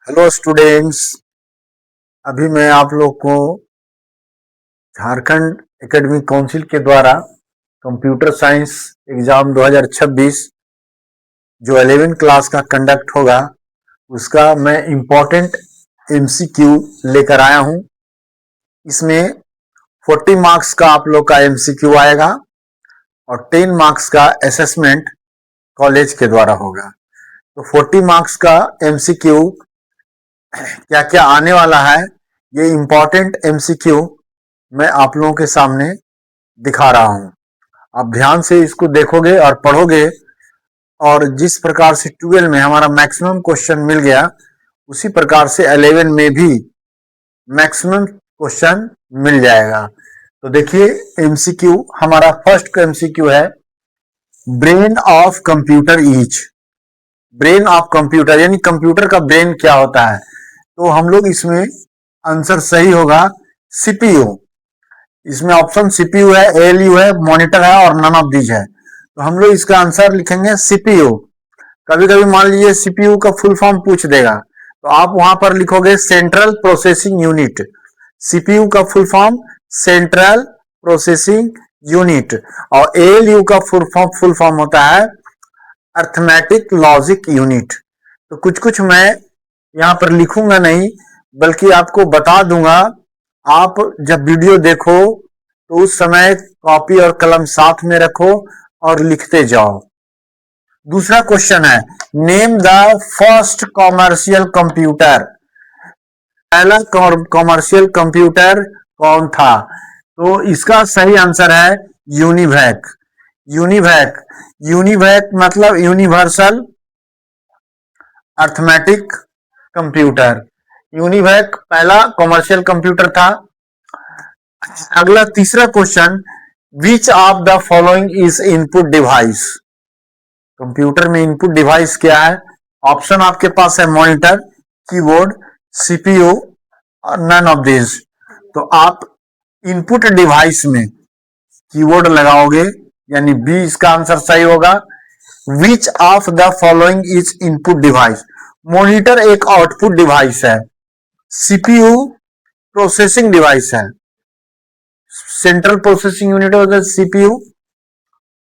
Hello students. अभी मैं आप लोग को झारखंड एकेडमिक काउंसिल के द्वारा कंप्यूटर साइंस एग्जाम 2026 जो 11 क्लास का कंडक्ट होगा उसका मैं इम्पोर्टेंट एमसीक्यू लेकर आया हूं। इसमें 40 मार्क्स का आप लोग का एमसीक्यू आएगा और 10 मार्क्स का असेसमेंट कॉलेज के द्वारा होगा। तो 40 मार्क्स का एमसीक्यू क्या क्या आने वाला है, ये इम्पोर्टेंट एमसीक्यू मैं आप लोगों के सामने दिखा रहा हूं। आप ध्यान से इसको देखोगे और पढ़ोगे और जिस प्रकार से 12 में हमारा मैक्सिमम क्वेश्चन मिल गया उसी प्रकार से 11 में भी मैक्सिमम क्वेश्चन मिल जाएगा। तो देखिए एमसीक्यू, हमारा फर्स्ट एमसीक्यू है brain of computer is. Brain of computer यानी कंप्यूटर का ब्रेन क्या होता है, तो हम लोग इसमें आंसर सही होगा सीपीयू। इसमें ऑप्शन सीपीयू है, एएलयू है, मॉनिटर है और नन ऑफ दीज है। तो हम लोग इसका आंसर लिखेंगे सीपीयू। कभी कभी मान लीजिए सीपीयू का फुल फॉर्म पूछ देगा तो आप वहां पर लिखोगे सेंट्रल प्रोसेसिंग यूनिट। सीपीयू का full form central processing unit और एएलयू का फुल फॉर्म होता है अर्थमेटिक लॉजिक यूनिट। तो कुछ कुछ मैं यहां पर लिखूंगा नहीं बल्कि आपको बता दूंगा। आप जब वीडियो देखो तो उस समय कॉपी और कलम साथ में रखो और लिखते जाओ। दूसरा क्वेश्चन है name the first commercial computer. पहला कॉमर्शियल कंप्यूटर कौन था, तो इसका सही आंसर है यूनिवैक। यूनिवैक, यूनिवैक मतलब यूनिवर्सल अर्थमेटिक कंप्यूटर। यूनिवैक पहला कॉमर्शियल कंप्यूटर था। अगला तीसरा question, which of the following is input device. Computer में इनपुट डिवाइस क्या है, ऑप्शन आपके पास है मॉनिटर, कीबोर्ड, सीपीयू और नन ऑफ दिस। तो आप इनपुट डिवाइस में कीबोर्ड लगाओगे यानी बी इसका आंसर सही होगा। Which of the following is input device, monitor एक आउटपुट डिवाइस है, सीपीयू प्रोसेसिंग डिवाइस है, सेंट्रल प्रोसेसिंग यूनिट होता है सीपीयू,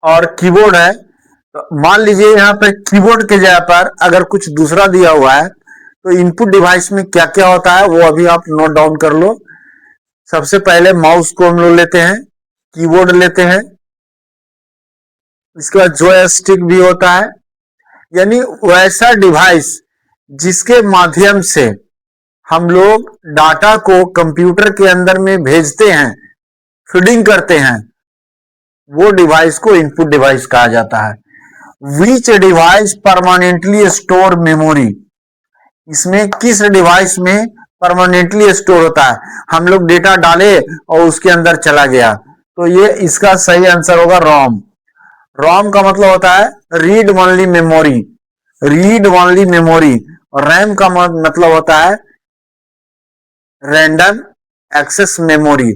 और कीबोर्ड है। तो मान लीजिए यहाँ पे कीबोर्ड के जगह पर अगर कुछ दूसरा दिया हुआ है तो इनपुट डिवाइस में क्या क्या होता है वो अभी आप नोट डाउन कर लो। सबसे पहले माउस को हम लोग लेते हैं, कीबोर्ड लेते हैं, इसके बाद जॉयस्टिक भी होता है, यानी वैसा डिवाइस जिसके माध्यम से हम लोग डाटा को कंप्यूटर के अंदर में भेजते हैं, फीडिंग करते हैं, वो डिवाइस को इनपुट डिवाइस कहा जाता है। विच डिवाइस परमानेंटली स्टोर मेमोरी, इसमें किस डिवाइस में परमानेंटली स्टोर होता है, हम लोग डेटा डाले और उसके अंदर चला गया, तो ये इसका सही आंसर होगा रोम। रोम का मतलब होता है read only memory, read only memory. और रैम का मतलब होता है रैंडम एक्सेस मेमोरी।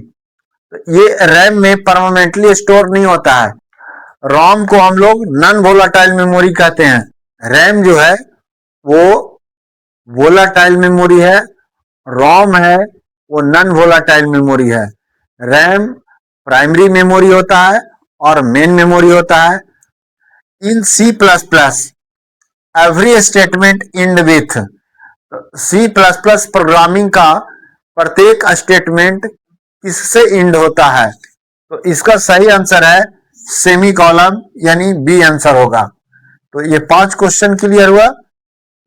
ये रैम में परमानेंटली स्टोर नहीं होता है। रोम को हम लोग नॉन वोलाटाइल मेमोरी कहते हैं। रैम जो है वो वोलाटाइल मेमोरी है, रोम है वो नॉन वोलाटाइल मेमोरी है। रैम प्राइमरी मेमोरी होता है और मेन मेमोरी होता है। In C plus plus every statement end with, C plus plus programming का प्रत्येक स्टेटमेंट किससे इंड होता है, तो इसका सही आंसर है सेमी कॉलम यानी बी आंसर होगा। तो ये 5 क्वेश्चन क्लियर हुआ।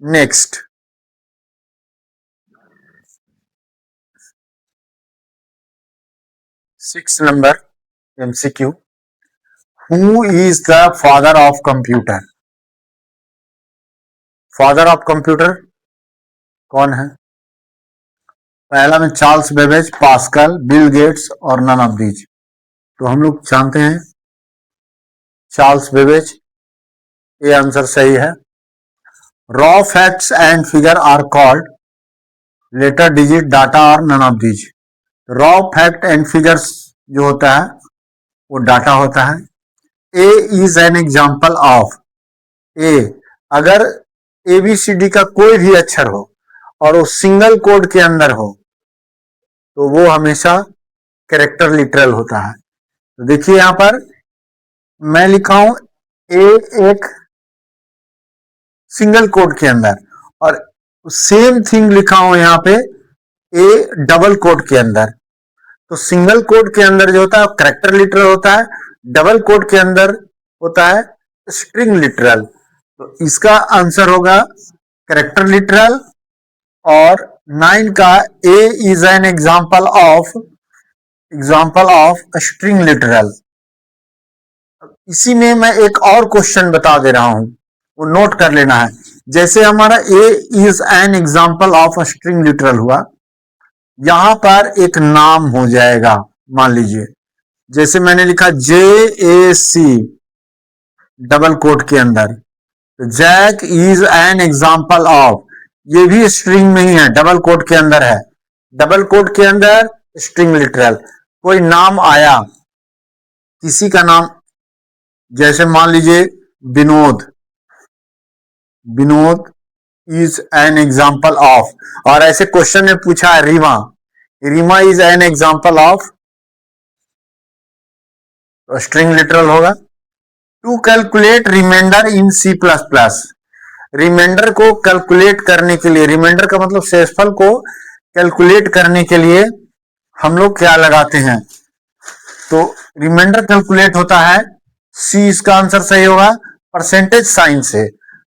Next 6 number MCQ, who is the father of computer. Father of computer कौन है, पहला में Charles Babbage, pascal, Bill Gates और नन ऑफ दीज। तो हम लोग जानते हैं चार्ल्स बेबेज, ये आंसर सही है। Raw facts and figure are called letter, digit, data और none of these. Raw fact and figures जो होता है वो डाटा होता है। A is an example of, A अगर एबीसीडी का कोई भी अक्षर हो और वो सिंगल कोड के अंदर हो तो वो हमेशा कैरेक्टर लिटरल होता है। तो देखिए यहां पर मैं लिखा हूं ए एक सिंगल कोड के अंदर और सेम थिंग लिखा हूं यहां पे ए डबल कोड के अंदर। तो सिंगल कोड के अंदर जो होता है कैरेक्टर लिटरल होता है, डबल कोड के अंदर होता है स्ट्रिंग लिटरल। तो इसका आंसर होगा कैरेक्टर लिटरल। और 9 का A is an example of string literal. इसी में मैं एक और क्वेश्चन बता दे रहा हूं, वो नोट कर लेना है। जैसे हमारा A is an example of string literal हुआ, यहां पर एक नाम हो जाएगा। मान लीजिए जैसे मैंने लिखा JAC डबल कोट के अंदर, तो jack is an example of, ये भी स्ट्रिंग में ही है, डबल कोट के अंदर है, डबल कोट के अंदर स्ट्रिंग लिटरल। कोई नाम आया, किसी का नाम, जैसे मान लीजिए Vinod, Vinod is an example of, और ऐसे क्वेश्चन में पूछा है Rima, Rima is an example of, तो स्ट्रिंग लिटरल होगा। To calculate reminder in C++, reminder को कैलकुलेट करने के लिए, रिमाइंडर का मतलब शेषफल को कैलकुलेट करने के लिए हम लोग क्या लगाते हैं, तो रिमाइंडर कैलकुलेट होता है C, इसका आंसर सही होगा परसेंटेज साइन से,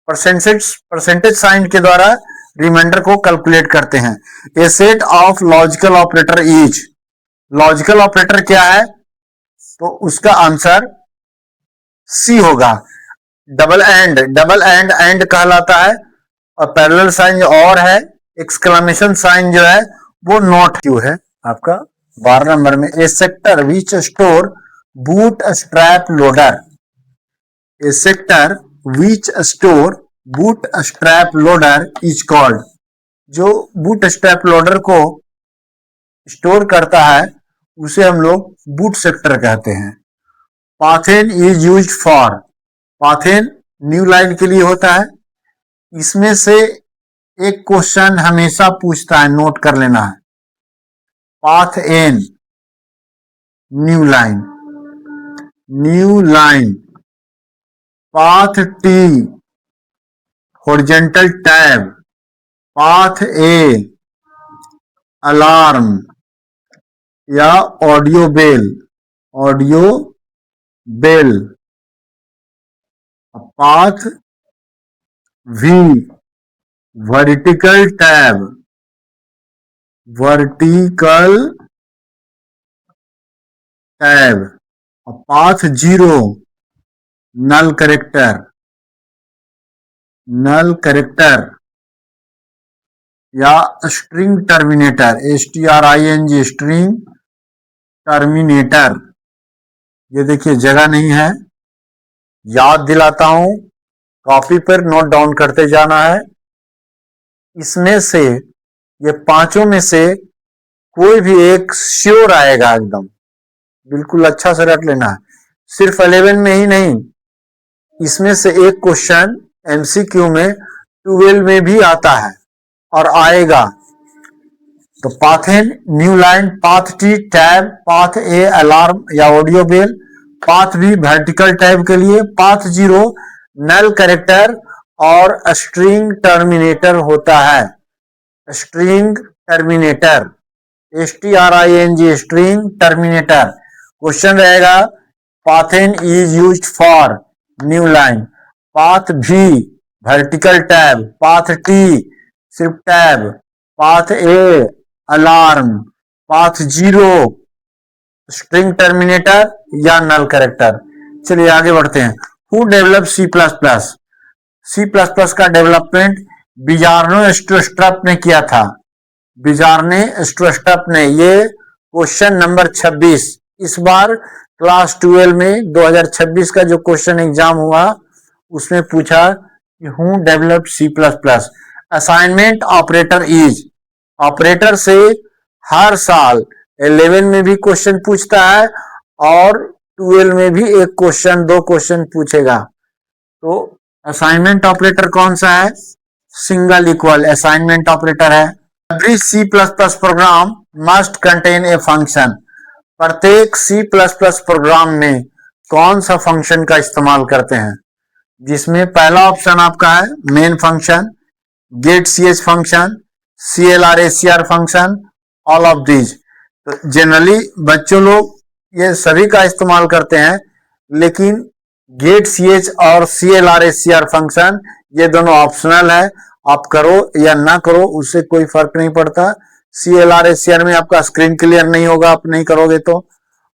परसेंटेज साइन के द्वारा रिमाइंडर को कैलकुलेट करते हैं। A set of logical operator is, logical operator क्या है, तो उसका आंसर C होगा। डबल एंड, डबल एंड कहलाता है, और पैरेलल साइन जो और है, एक्सक्लेमेशन साइन जो है वो नॉट क्यू है आपका 12 नंबर में। A sector which store bootstrap loader, a sector which store bootstrap loader is called, जो बूट स्ट्रैप लोडर को स्टोर करता है उसे हम लोग बूट सेक्टर कहते हैं। Path n is used for, path n new line के लिए होता है। इसमें से एक क्वेश्चन हमेशा पूछता है, नोट कर लेना है, path n new line, new line, path t horizontal tab, path a alarm या audio bell, audio bell, path v vertical tab, vertical tab, path 0 null character, null character या string terminator, STRING string terminator. ये देखिए जगह नहीं है, याद दिलाता हूं, कॉपी पर नोट डाउन करते जाना है। इसमें से, ये पांचों में से कोई भी एक श्योर आएगा, एकदम बिल्कुल अच्छा से रख लेना है। सिर्फ 11 में ही नहीं, इसमें से एक क्वेश्चन MCQ में 12 में भी आता है और आएगा। तो path n new line, path t tab, path a alarm या audio bell, path b vertical tab के लिए, पाथ 0 नल कैरेक्टर और स्ट्रिंग टर्मिनेटर होता है, string terminator, STRING string terminator. Question रहेगा path n is used for new line, path भी vertical tab, path t सिर्फ tab, path a alarm, path 0 string terminator या null character. चलिए आगे बढ़ते हैं। हु डेवलप C++, C++ का डेवलपमेंट बिजार्नो स्ट्रोस्ट्रप ने किया था, बिजार्ने स्ट्रोस्ट्रप ने। ये क्वेश्चन नंबर 26, इस बार क्लास 12 में 2026 का जो क्वेश्चन एग्जाम हुआ उसमें पूछा कि who develop C++। Assignment operator is, operator से हर साल 11 में भी क्वेश्चन पूछता है और 12 में भी एक क्वेश्चन, 2 क्वेश्चन पूछेगा। तो असाइनमेंट ऑपरेटर कौन सा है, सिंगल इक्वल असाइनमेंट ऑपरेटर है। Every C plus plus program must contain a function. प्रत्येक सी प्लस प्लस प्रोग्राम में कौन सा फंक्शन का इस्तेमाल करते हैं, जिसमें पहला ऑप्शन आपका है main function, get C H function, CLR function, all of these. तो जनरली बच्चों लोग ये सभी का इस्तेमाल करते हैं, लेकिन गेट सी एच और CLR फंक्शन ये दोनों ऑप्शनल है, आप करो या ना करो उससे कोई फर्क नहीं पड़ता। CLR में आपका स्क्रीन क्लियर नहीं होगा आप नहीं करोगे तो,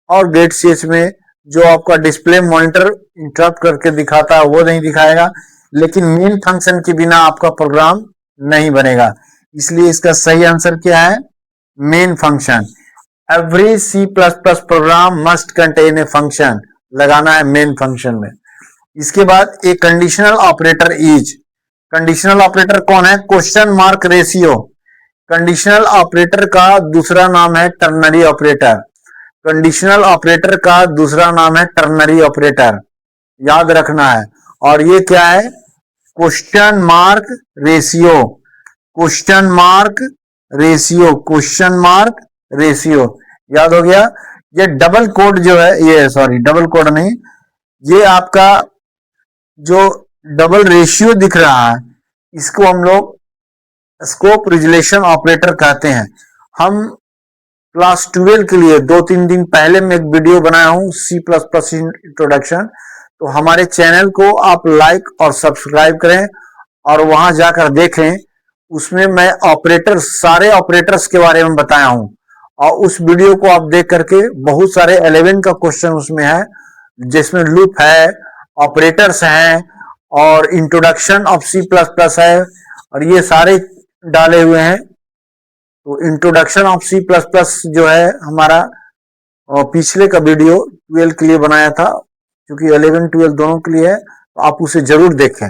और गेट सी एच में जो आपका डिस्प्ले मॉनिटर इंटरप्ट करके दिखाता है वो नहीं दिखाएगा, लेकिन मेन फंक्शन के बिना आपका प्रोग्राम नहीं बनेगा। इसलिए इसका सही आंसर क्या है, main function. Every C plus plus program must contain a function लगाना है मेन फंक्शन में। इसके बाद एक conditional operator is. Conditional operator कौन है, question mark ratio. Conditional operator का दूसरा नाम है टर्नरी ऑपरेटर। कंडीशनल ऑपरेटर का दूसरा नाम है टर्नरी ऑपरेटर, याद रखना है। और ये क्या है, question mark ratio. Question mark ratio, question mark ratio, याद हो गया। ये डबल कोड जो है, ये सॉरी डबल कोड नहीं, ये आपका जो डबल रेशियो दिख रहा है इसको हम लोग स्कोप रिजोल्यूशन ऑपरेटर कहते हैं। हम क्लास 12 के लिए 2-3 दिन पहले मैं एक वीडियो बनाया हूं C++ इंट्रोडक्शन, तो हमारे चैनल को आप लाइक और सब्सक्राइब करें और वहां जाकर देखें। उसमें मैं ऑपरेटर सारे ऑपरेटर्स के बारे में बताया हूं, और उस वीडियो को आप देख करके बहुत सारे 11 का क्वेश्चन उसमें है, जिसमें लूप है, ऑपरेटर्स हैं और इंट्रोडक्शन ऑफ C++ है, और ये सारे डाले हुए हैं। तो इंट्रोडक्शन ऑफ C++ जो है हमारा पिछले का वीडियो 12 के लिए बनाया था, क्योंकि 11-12 दोनों के लिए है, तो आप उसे जरूर देखें।